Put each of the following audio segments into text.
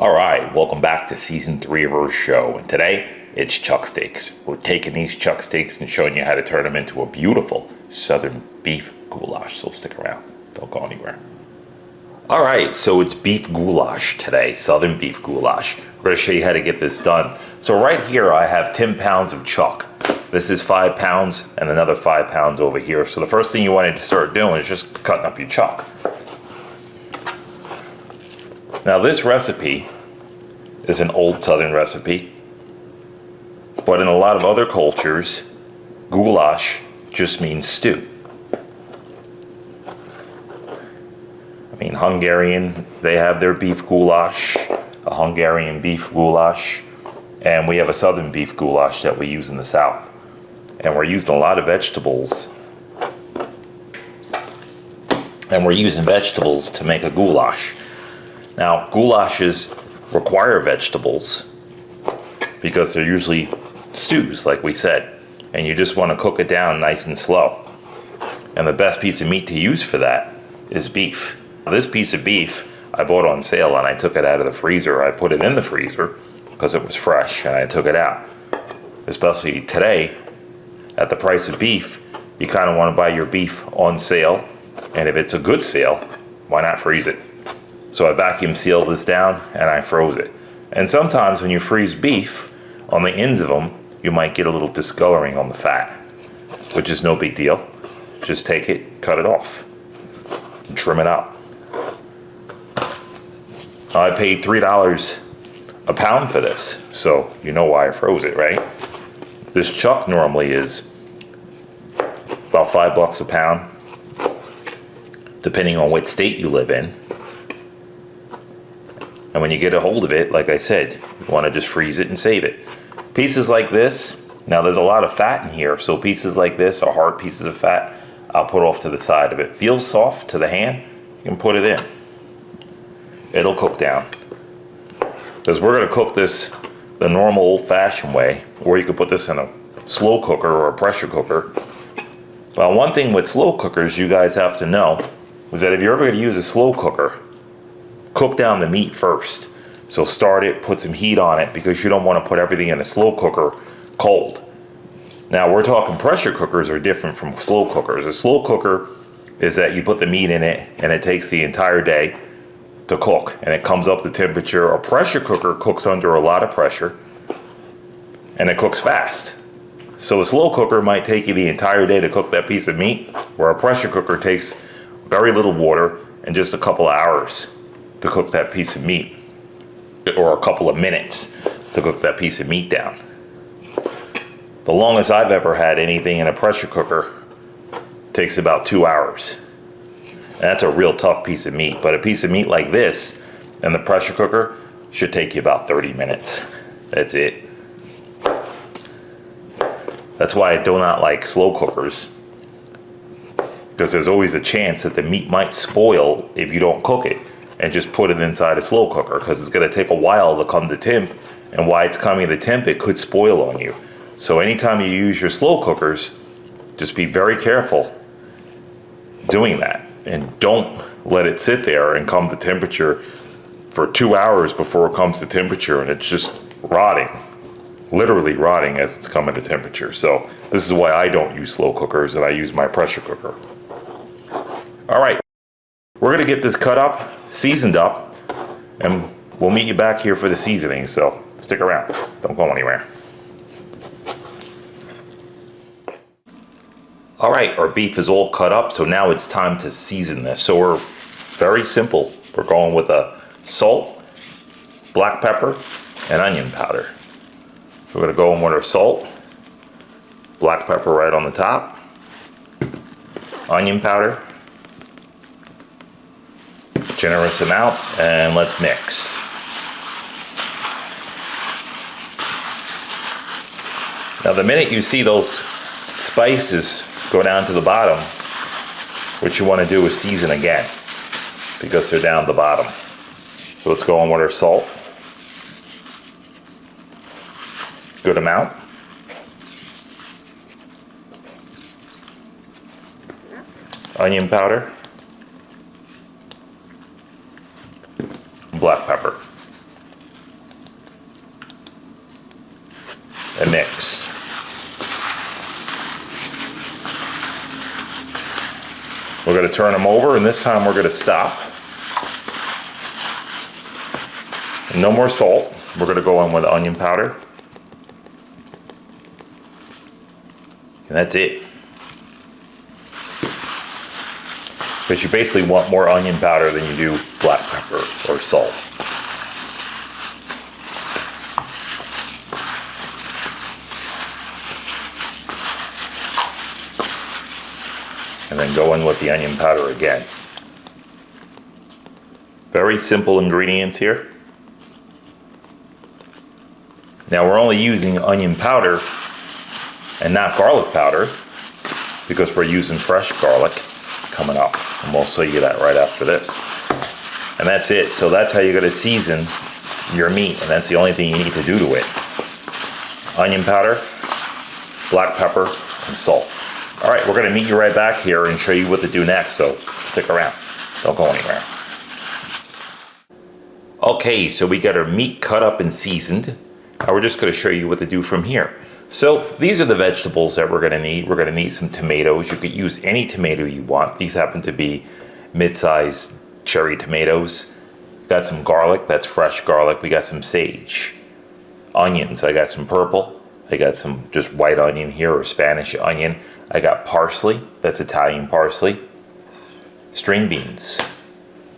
Alright, welcome back to season 3 of our show, and today it's chuck steaks. We're taking these chuck steaks and showing you how to turn them into a beautiful southern beef goulash, so stick around, don't go anywhere. Alright, so it's beef goulash today, southern beef goulash. We're going to show you how to get this done. So right here I have 10 pounds of chuck. This is 5 pounds and another 5 pounds over here. So the first thing you want to start doing is just cutting up your chuck. Now this recipe is an old southern recipe, but in a lot of other cultures, goulash just means stew. I mean, Hungarian, they have their beef goulash, a Hungarian beef goulash, and we have a southern beef goulash that we use in the South. And we're using a lot of vegetables. And we're using vegetables to make a goulash. Now, goulashes require vegetables because they're usually stews, like we said. And you just want to cook it down nice and slow. And the best piece of meat to use for that is beef. This piece of beef I bought on sale and I took it out of the freezer. I put it in the freezer because it was fresh and I took it out. Especially today, at the price of beef, you kind of want to buy your beef on sale. And if it's a good sale, why not freeze it? So I vacuum sealed this down and I froze it. And sometimes when you freeze beef, on the ends of them, you might get a little discoloring on the fat, which is no big deal. Just take it, cut it off, and trim it out. I paid $3 a pound for this, so you know why I froze it, right? This chuck normally is about $5 a pound, depending on what state you live in. And when you get a hold of it, like I said, you want to just freeze it and save it. Pieces like this, now there's a lot of fat in here, so pieces like this are hard pieces of fat. I'll put off to the side. If it feels soft to the hand, you can put it in. It'll cook down. Because we're going to cook this the normal old-fashioned way, or you could put this in a slow cooker or a pressure cooker. Well, one thing with slow cookers you guys have to know is that if you're ever going to use a slow cooker, cook down the meat first. So start it, put some heat on it, because you don't want to put everything in a slow cooker cold. Now we're talking pressure cookers are different from slow cookers. A slow cooker is that you put the meat in it and it takes the entire day to cook and it comes up to temperature. A pressure cooker cooks under a lot of pressure and it cooks fast. So a slow cooker might take you the entire day to cook that piece of meat, where a pressure cooker takes very little water and just a couple of hours to cook that piece of meat, or a couple of minutes to cook that piece of meat down. The longest I've ever had anything in a pressure cooker takes about 2 hours. And that's a real tough piece of meat, but a piece of meat like this in the pressure cooker should take you about 30 minutes. That's it. That's why I do not like slow cookers, because there's always a chance that the meat might spoil if you don't cook it and just put it inside a slow cooker, because it's going to take a while to come to temp, and while it's coming to temp, it could spoil on you. So anytime you use your slow cookers, just be very careful doing that, and don't let it sit there and come to temperature for 2 hours before it comes to temperature, and it's just rotting, literally rotting as it's coming to temperature. So this is why I don't use slow cookers and I use my pressure cooker. All right, we're gonna get this cut up, seasoned up, and we'll meet you back here for the seasoning, so stick around, don't go anywhere. All right, our beef is all cut up, so now it's time to season this. So we're very simple. We're going with a salt, black pepper, and onion powder. We're gonna go in with our salt, black pepper right on the top, onion powder, generous amount, and let's mix. Now the minute you see those spices go down to the bottom, what you want to do is season again, because they're down the bottom. So let's go in with our salt, good amount, onion powder, black pepper. We're going to turn them over, and this time we're going to stop. And no more salt. We're going to go in with onion powder. And that's it. Because you basically want more onion powder than you do black pepper or salt. And then go in with the onion powder again. Very simple ingredients here. Now we're only using onion powder and not garlic powder because we're using fresh garlic coming up. And we'll show you that right after this. And that's it. So that's how you're going to season your meat. And that's the only thing you need to do to it. Onion powder, black pepper, and salt. All right, we're going to meet you right back here and show you what to do next. So stick around. Don't go anywhere. Okay, so we got our meat cut up and seasoned. Now we're just going to show you what to do from here. So these are the vegetables that we're going to need. We're going to need some tomatoes. You could use any tomato you want. These happen to be mid-sized cherry tomatoes. Got some garlic, that's fresh garlic. We got some sage. Onions, I got some purple. I got some just white onion here or Spanish onion. I got parsley, that's Italian parsley. String beans,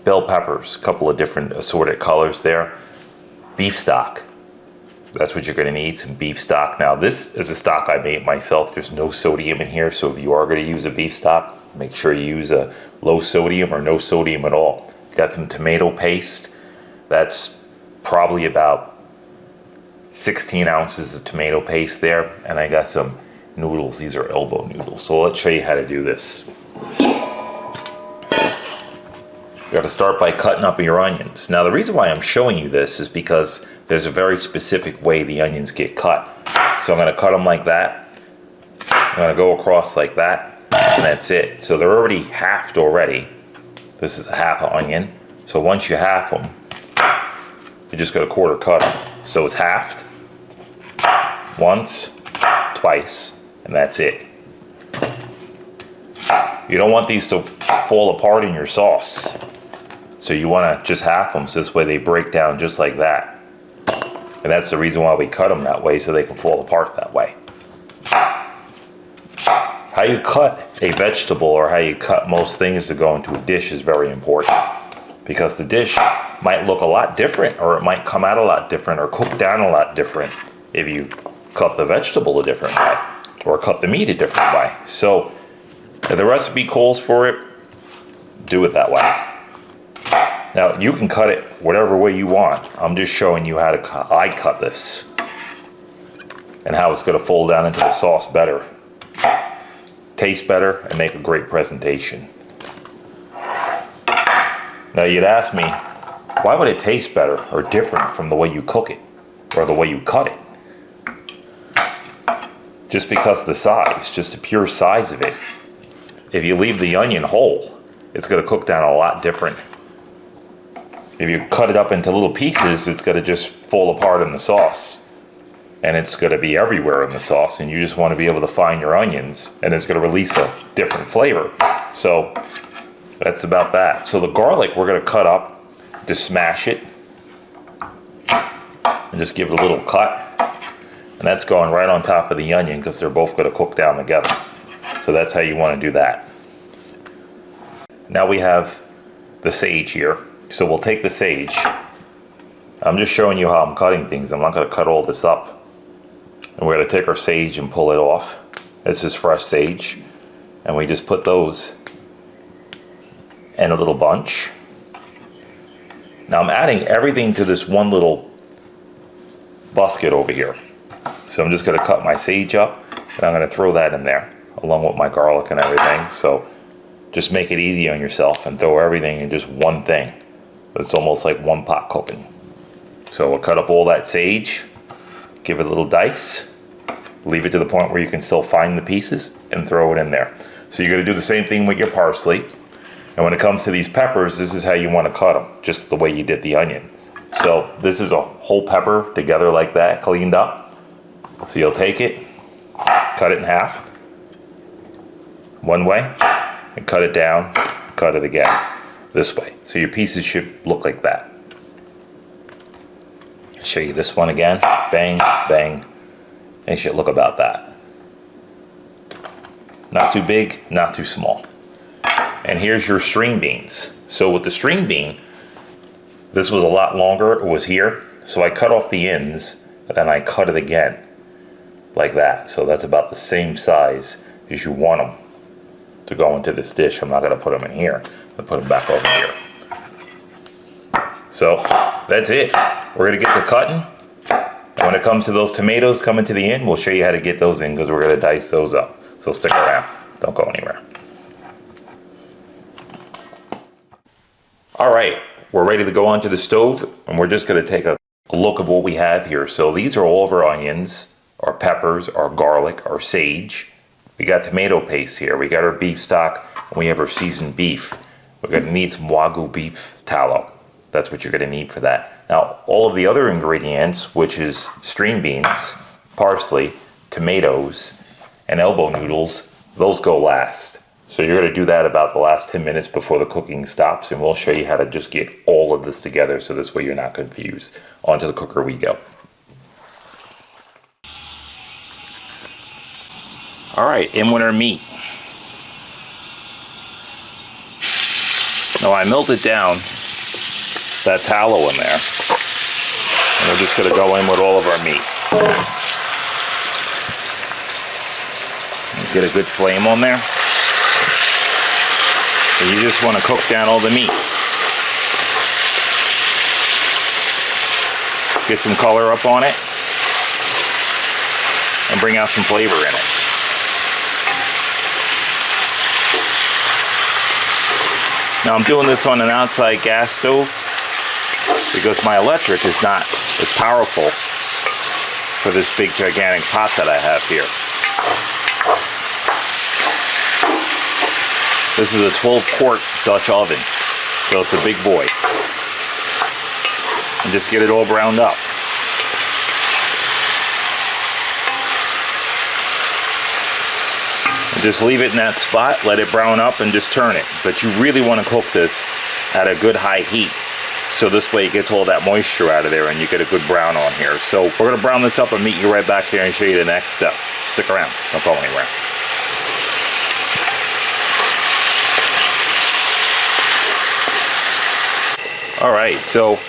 bell peppers, a couple of different assorted colors there. Beef stock. That's what you're going to need, some beef stock. Now this is a stock I made myself. There's no sodium in here, so if you are going to use a beef stock, make sure you use a low sodium or no sodium at all. Got some tomato paste. That's probably about 16 ounces of tomato paste there. And I got some noodles. These are elbow noodles. So let's show you how to do this. You got to start by cutting up your onions. Now the reason why I'm showing you this is because there's a very specific way the onions get cut. So I'm going to cut them like that. I'm going to go across like that, and that's it. So they're already halved already. This is a half an onion. So once you half them, you just got to quarter cut them. So it's halved once, twice, and that's it. You don't want these to fall apart in your sauce. So you want to just half them so this way they break down just like that. And that's the reason why we cut them that way, so they can fall apart that way. How you cut a vegetable or how you cut most things to go into a dish is very important. Because the dish might look a lot different, or it might come out a lot different, or cook down a lot different if you cut the vegetable a different way, or cut the meat a different way. So if the recipe calls for it, do it that way. Now you can cut it whatever way you want. I'm just showing you how to I cut this and how it's going to fold down into the sauce better, taste better, and make a great presentation. Now you'd ask me, why would it taste better or different from the way you cook it or the way you cut it? Just because of the size, just the pure size of it. If you leave the onion whole, it's going to cook down a lot different. If you cut it up into little pieces, it's going to just fall apart in the sauce. And it's going to be everywhere in the sauce, and you just want to be able to find your onions, and it's going to release a different flavor. So that's about that. So the garlic we're going to cut up, just smash it, and just give it a little cut. And that's going right on top of the onion because they're both going to cook down together. So that's how you want to do that. Now we have the sage here. So we'll take the sage. I'm just showing you how I'm cutting things. I'm not going to cut all this up. And we're going to take our sage and pull it off. This is fresh sage. And we just put those in a little bunch. Now I'm adding everything to this one little basket over here. So I'm just going to cut my sage up, and I'm going to throw that in there along with my garlic and everything. So just make it easy on yourself and throw everything in just one thing. It's almost like one pot cooking. So we'll cut up all that sage, give it a little dice, leave it to the point where you can still find the pieces, and throw it in there. So you're going to do the same thing with your parsley. And when it comes to these peppers, this is how you want to cut them, just the way you did the onion. So this is a whole pepper together like that, cleaned up. So you'll take it, cut it in half, one way, and cut it down cut it again this way. So your pieces should look like that. I'll show you this one again. Bang, bang. And it should look about that. Not too big, not too small. And here's your string beans. So with the string bean, this was a lot longer, it was here. So I cut off the ends, and then I cut it again, like that. So that's about the same size as you want them to go into this dish. I'm not gonna put them in here, I'll put them back over here. So that's it. We're gonna get to cutting. And when it comes to those tomatoes coming to the end, we'll show you how to get those in because we're gonna dice those up. So stick around, don't go anywhere. All right, we're ready to go onto the stove, and we're just gonna take a look of what we have here. So these are all of our onions, our peppers, our garlic, our sage. We got tomato paste here. We got our beef stock, and we have our seasoned beef. We're gonna need some Wagyu beef tallow. That's what you're gonna need for that. Now, all of the other ingredients, which is string beans, parsley, tomatoes, and elbow noodles, those go last. So you're gonna do that about the last 10 minutes before the cooking stops, and we'll show you how to just get all of this together so this way you're not confused. Onto the cooker we go. All right, in with our meat. Now I melted down that tallow in there, and we're just gonna go in with all of our meat. Get a good flame on there. And you just want to cook down all the meat. Get some color up on it and bring out some flavor in it. Now I'm doing this on an outside gas stove because my electric is not as powerful for this big gigantic pot that I have here. This is a 12-quart Dutch oven, so it's a big boy. And just get it all browned up. And just leave it in that spot, let it brown up, and just turn it. But you really want to cook this at a good high heat, so this way it gets all that moisture out of there and you get a good brown on here. So we're going to brown this up and meet you right back here and show you the next step. Stick around, don't go anywhere. All right, so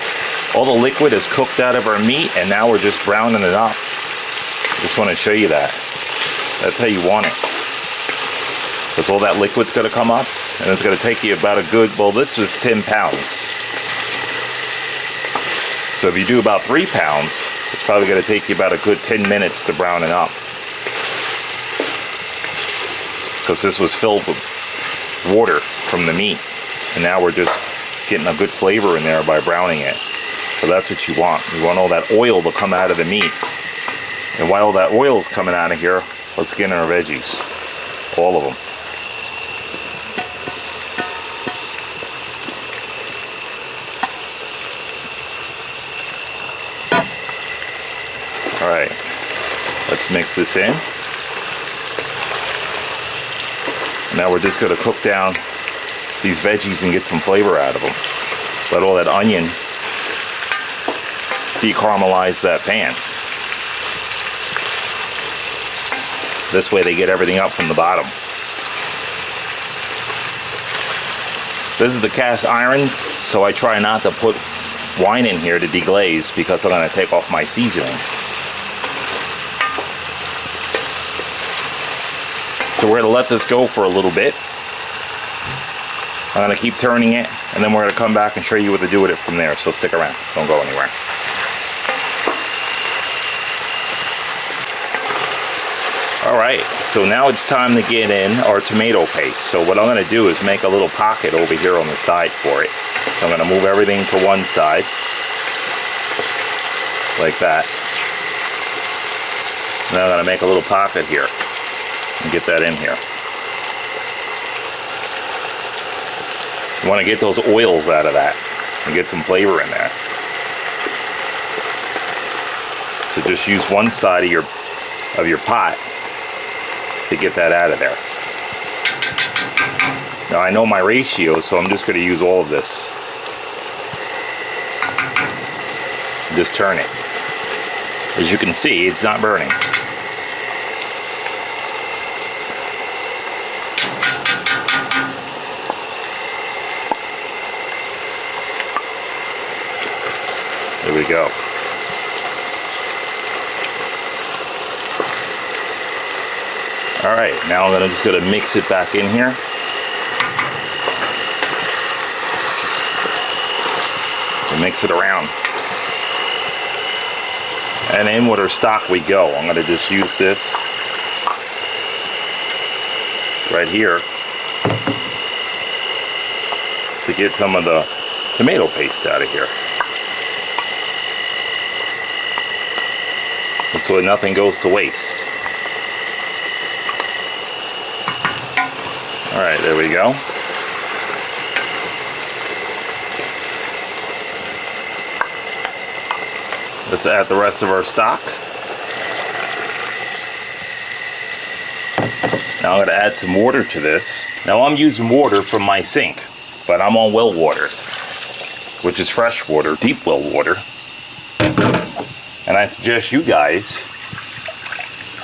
all the liquid is cooked out of our meat, and now we're just browning it up. Just want to show you that. That's how you want it. Because all that liquid's going to come up, and it's going to take you about a good, well, this was 10 pounds. So if you do about 3 pounds, it's probably going to take you about a good 10 minutes to brown it up. Because this was filled with water from the meat, and now we're just getting a good flavor in there by browning it. So that's what you want. You want all that oil to come out of the meat. And while that oil is coming out of here, let's get in our veggies. All of them. All right, let's mix this in. Now we're just going to cook down these veggies and get some flavor out of them. Let all that onion decaramelize that pan. This way they get everything up from the bottom. This is the cast iron, so I try not to put wine in here to deglaze because I'm going to take off my seasoning. So we're going to let this go for a little bit. I'm going to keep turning it, and then we're going to come back and show you what to do with it from there. So stick around. Don't go anywhere. All right, so now it's time to get in our tomato paste. So what I'm going to do is make a little pocket over here on the side for it. So I'm going to move everything to one side, like that. And then I'm going to make a little pocket here and get that in here. You want to get those oils out of that and get some flavor in there. So just use one side of your pot to get that out of there. Now I know my ratio, so I'm just going to use all of this. Just turn it. As you can see, it's not burning. There we go. All right, now I'm just gonna mix it back in here. And mix it around. And in with our stock we go. I'm gonna just use this right here to get some of the tomato paste out of here. This way nothing goes to waste. All right, there we go. Let's add the rest of our stock. Now I'm going to add some water to this. Now I'm using water from my sink, but I'm on well water, which is fresh water, deep well water. And I suggest you guys,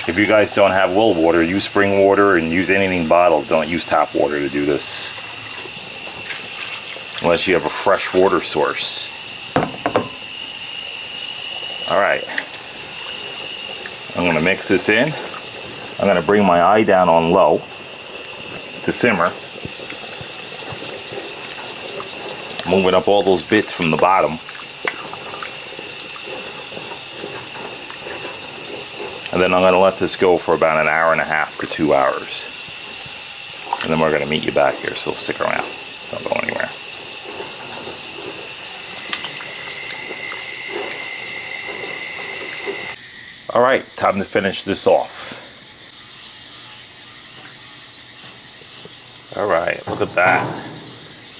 if you guys don't have well water, use spring water and use anything bottled. Don't use tap water to do this. Unless you have a fresh water source. Alright. I'm going to mix this in. I'm going to bring my eye down on low to simmer. Moving up all those bits from the bottom. And then I'm going to let this go for about 1.5 hours to 2 hours. And then we're going to meet you back here, so stick around. Don't go anywhere. Alright, time to finish this off. Alright, look at that.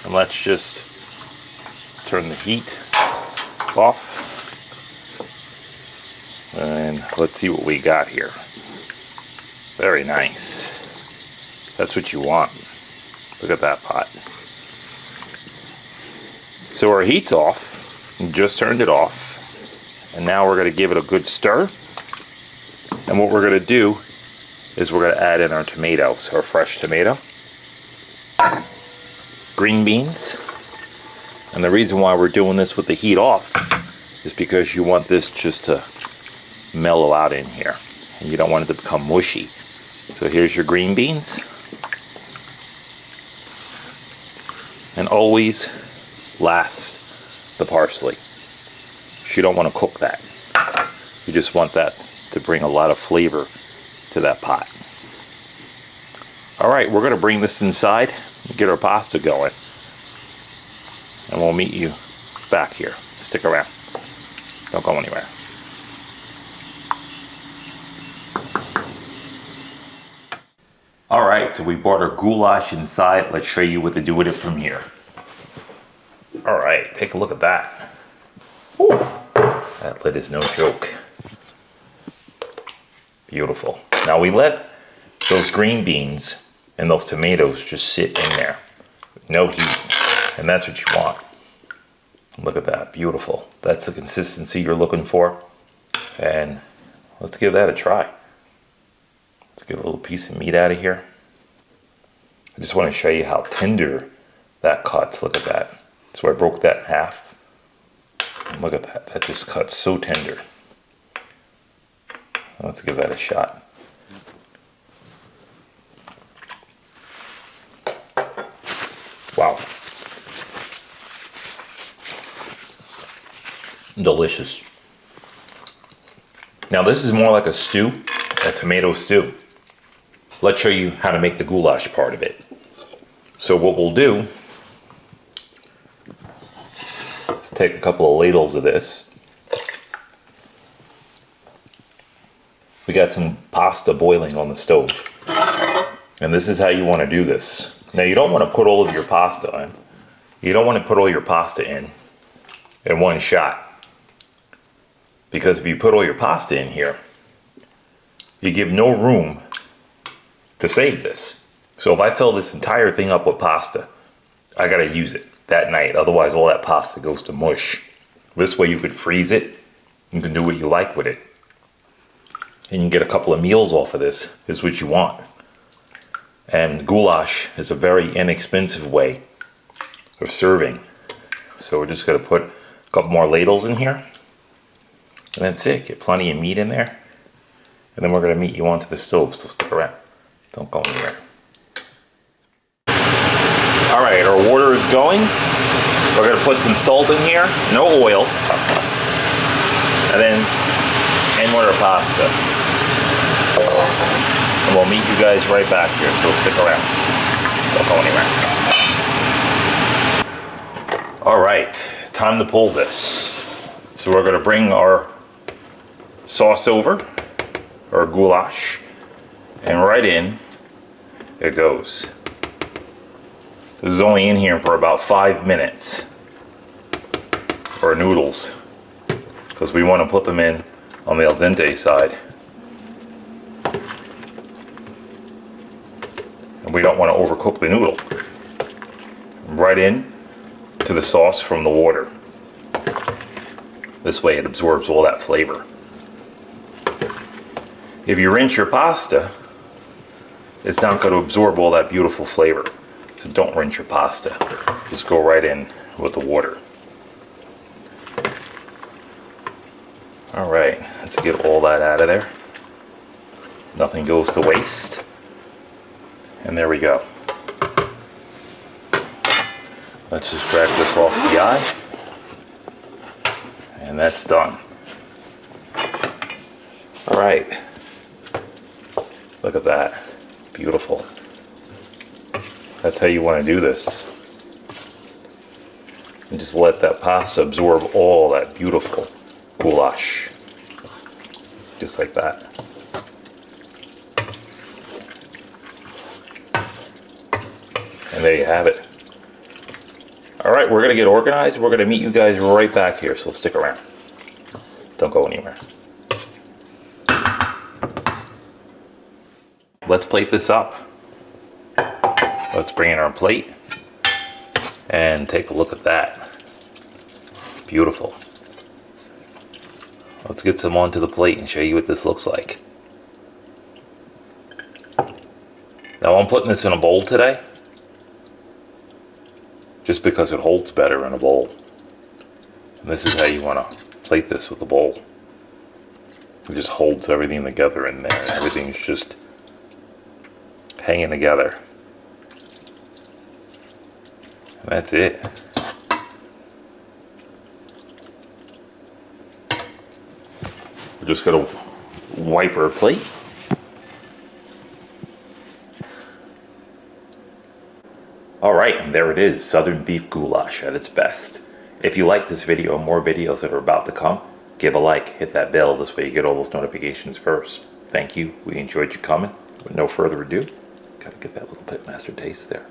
And let's just turn the heat off. And let's see what we got here. Very nice. That's what you want. Look at that pot. So our heat's off. We just turned it off. And now we're going to give it a good stir. And what we're going to do is we're going to add in our tomatoes, our fresh tomato. Green beans. And the reason why we're doing this with the heat off is because you want this just to mellow out in here. And you don't want it to become mushy. So here's your green beans. And always last the parsley. You don't want to cook that. You just want that to bring a lot of flavor to that pot. Alright, we're going to bring this inside and get our pasta going. And we'll meet you back here. Stick around. Don't go anywhere. Alright, so we brought our goulash inside. Let's show you what to do with it from here. Alright, take a look at that. Ooh, that lid is no joke. Beautiful. Now we let those green beans and those tomatoes just sit in there. No heat. And that's what you want. Look at that. Beautiful. That's the consistency you're looking for. And let's give that a try. Let's get a little piece of meat out of here. I just want to show you how tender that cuts. Look at that. So I broke that in half. And look at that. That just cuts so tender. Let's give that a shot. Wow. Delicious. Now this is more like a stew, a tomato stew. Let's show you how to make the goulash part of it. So what we'll do is take a couple of ladles of this. We got some pasta boiling on the stove. And this is how you want to do this. Now you don't want to put all of your pasta in. You don't want to put all your pasta in one shot. Because if you put all your pasta in here, you give no room to save this. So if I fill this entire thing up with pasta, I gotta use it that night. Otherwise, all that pasta goes to mush. This way you could freeze it. You can do what you like with it. And you can get a couple of meals off of this, is what you want. And goulash is a very inexpensive way of serving. So we're just gonna put a couple more ladles in here. And that's it, get plenty of meat in there. And then we're gonna meet you onto the stove, so stick around. Don't go anywhere. All right, our water is going. We're gonna put some salt in here, no oil. And then in with our pasta. And we'll meet you guys right back here, so stick around. Don't go anywhere. All right, time to pull this. So we're gonna bring our sauce over, or goulash, and right in it goes. This is only in here for about 5 minutes, or noodles, because we want to put them in on the al dente side. And we don't want to overcook the noodle. Right in to the sauce from the water. This way it absorbs all that flavor. If you rinse your pasta, it's not going to absorb all that beautiful flavor. So don't rinse your pasta. Just go right in with the water. All right, let's get all that out of there. Nothing goes to waste. And there we go. Let's just drag this off the eye. And that's done. All right. Look at that. Beautiful. That's how you want to do this. And just let that pasta absorb all that beautiful goulash. Just like that. And there you have it. All right, we're going to get organized. We're going to meet you guys right back here, so stick around. Don't go anywhere. Let's plate this up. Let's bring in our plate and take a look at that. Beautiful. Let's get some onto the plate and show you what this looks like. Now I'm putting this in a bowl today, just because it holds better in a bowl. And this is how you want to plate this with the bowl. It just holds everything together in there, and everything's just hanging together. And that's it. We're just gonna wipe our plate. All right, and there it is, Southern beef goulash at its best. If you like this video and more videos that are about to come, give a like, hit that bell, this way you get all those notifications first. Thank you, we enjoyed you coming. With no further ado, gotta get that little pitmaster taste there.